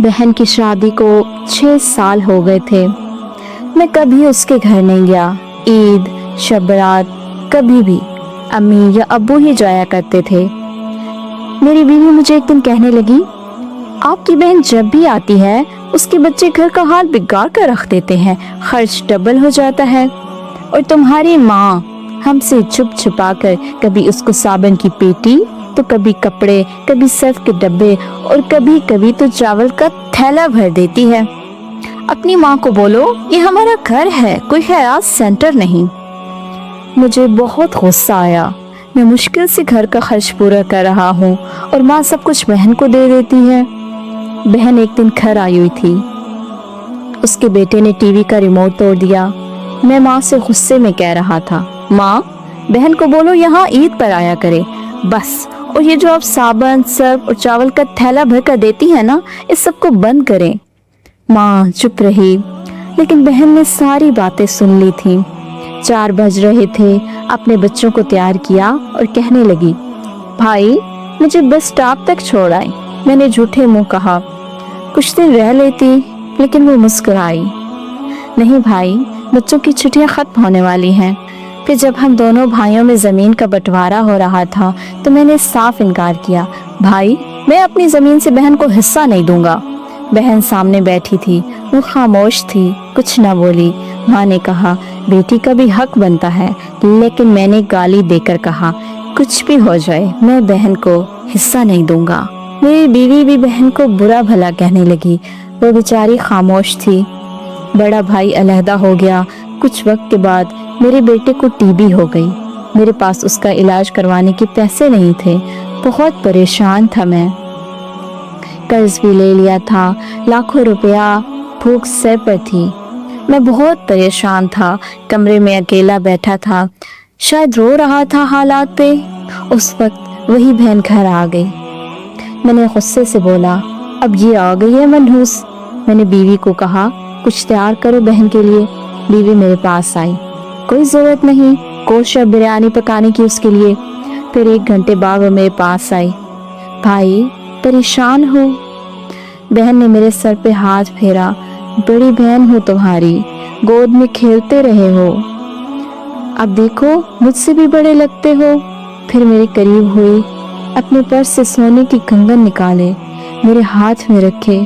बहन की शादी को 6 साल हो गए थे। मैं कभी उसके घर नहीं गया। ईद, शब बारात, कभी भी अम्मी या अब्बू ही जाया करते थे। मेरी बीवी मुझे एक दिन कहने लगी, आपकी बहन जब भी आती है उसके बच्चे घर का हाल बिगाड़ कर रख देते हैं, खर्च डबल हो जाता है। और तुम्हारी माँ हमसे छुप छुपा कर कभी उसको साबुन की पेटी, तो कभी कपड़े, कभी सर्फ के डब्बे और कभी कभी तो चावल का थैला भर देती है। अपनी माँ को बोलो ये हमारा घर है, कोई खैरात सेंटर नहीं। मुझे बहुत गुस्सा आया। मैं मुश्किल से घर का खर्च पूरा कर रहा हूँ और माँ सब कुछ बहन को दे देती है। बहन एक दिन घर आई हुई थी। उसके बेटे ने टीवी का रिमोट तोड़ दिया। मैं माँ से गुस्से में कह रहा था, माँ बहन को बोलो यहाँ ईद पर आया करे बस, और ये जो आप साबुन, सर्फ और चावल का थैला भर कर देती है ना, इस सब को बंद करें। माँ चुप रही, लेकिन बहन ने सारी बातें सुन ली थी। 4 बज रहे थे। अपने बच्चों को तैयार किया और कहने लगी, भाई मुझे बस स्टॉप तक छोड़ आए। मैंने झूठे मुंह कहा, कुछ दिन रह लेती, लेकिन वो मुस्कुराई। नहीं भाई, बच्चों की छुट्टियां खत्म होने वाली हैं। फिर जब हम दोनों भाइयों में ज़मीन का बंटवारा हो रहा था तो मैंने साफ इनकार किया, भाई मैं अपनी ज़मीन से बहन को हिस्सा नहीं दूंगा। बहन सामने बैठी थी, वो खामोश थी, कुछ न बोली। माँ ने कहा, बेटी का भी हक बनता है, लेकिन मैंने गाली देकर कहा, कुछ भी हो जाए मैं बहन को हिस्सा नहीं दूंगा। मेरी बीवी भी बहन को बुरा भला कहने लगी। वो बेचारी खामोश थी। बड़ा भाई अलहदा हो गया। कुछ वक्त के बाद मेरे बेटे को टीबी हो गई। मेरे पास उसका इलाज करवाने के पैसे नहीं थे। बहुत परेशान था मैं। कर्ज भी ले लिया था, लाखों रुपया, भूख सर पर थी। मैं बहुत परेशान था। कमरे में अकेला बैठा था, शायद रो रहा था हालात पे। उस वक्त वही बहन घर आ गई। मैंने गुस्से से बोला, अब ये आ गई है मनहूस। मैंने बीवी को कहा, कुछ तैयार करो बहन के लिए। बीवी मेरे पास आई, कोई ज़रूरत नहीं गोश्त या बिरयानी पकाने की उसके लिए। फिर 1 घंटे बाद वो मेरे पास आई, भाई परेशान हो। बहन ने मेरे सर पे हाथ फेरा, बड़ी बहन हो तुम्हारी, गोद में खेलते रहे हो, अब देखो मुझसे भी बड़े लगते हो। फिर मेरे करीब हुई, अपने पर्स से सोने की कंगन निकाले, मेरे हाथ में रखे,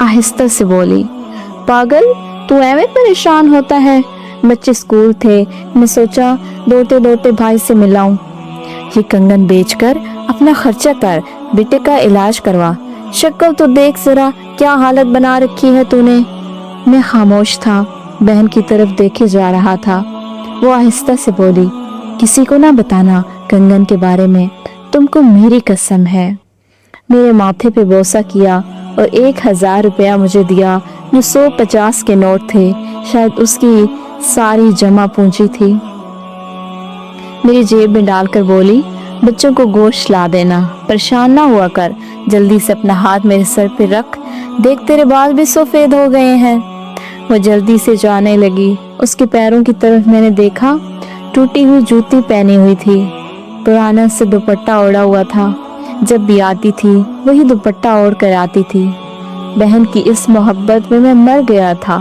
आहिस्ता से बोली, पागल तू ऐਵੇਂ परेशान होता है। बच्चे स्कूल थे, मैं सोचा दौड़ते दौड़ते भाई से मिलाऊं। ये कंगन बेचकर अपना खर्चा कर, बेटे का इलाज करवा। शक्ल तो देख जरा, क्या हालत बना रखी है तूने। मैं खामोश था, बहन की तरफ देखे जा रहा था। वो आहिस्ता से बोली, किसी को ना बताना कंगन के बारे में, तुमको मेरी कसम है। मेरे माथे पे बोसा किया और 1000 रुपया मुझे दिया, जो 150 के नोट थे। शायद उसकी सारी जमा पूंजी थी। मेरी जेब में डालकर बोली, बच्चों को गोश्त ला देना, परेशान ना हुआ कर, जल्दी से अपना हाथ मेरे सर पे रख, देख तेरे बाल भी सफेद हो गए हैं। वो जल्दी से जाने लगी। उसके पैरों की तरफ मैंने देखा, टूटी हुई जूती पहनी हुई थी, पुराना से दुपट्टा ओढ़ा हुआ था। जब भी आती थी वही दुपट्टा ओढ़ कर आती थी। बहन की इस मोहब्बत में मैं मर गया था।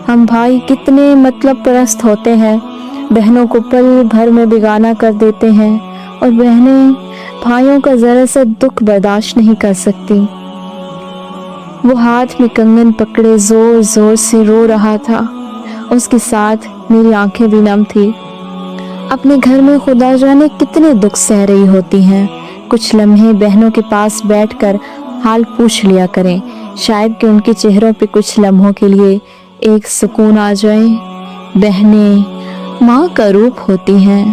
हम भाई कितने मतलब परस्त होते हैं, बहनों को पल भर में बेगाना कर देते हैं, और बहनें भाइयों का जरा सा दुख बर्दाश्त नहीं कर सकती। वो हाथ में कंगन पकड़े जोर जोर से रो रहा था, उसके साथ मेरी आंखें भी नम थी। अपने घर में खुदा जाने कितने दुख सह रही होती हैं। कुछ लम्हे बहनों के पास बैठकर हाल पूछ लिया करें, शायद कि उनके चेहरों पे कुछ लम्हों के लिए एक सुकून आ जाए। बहनें माँ का रूप होती हैं।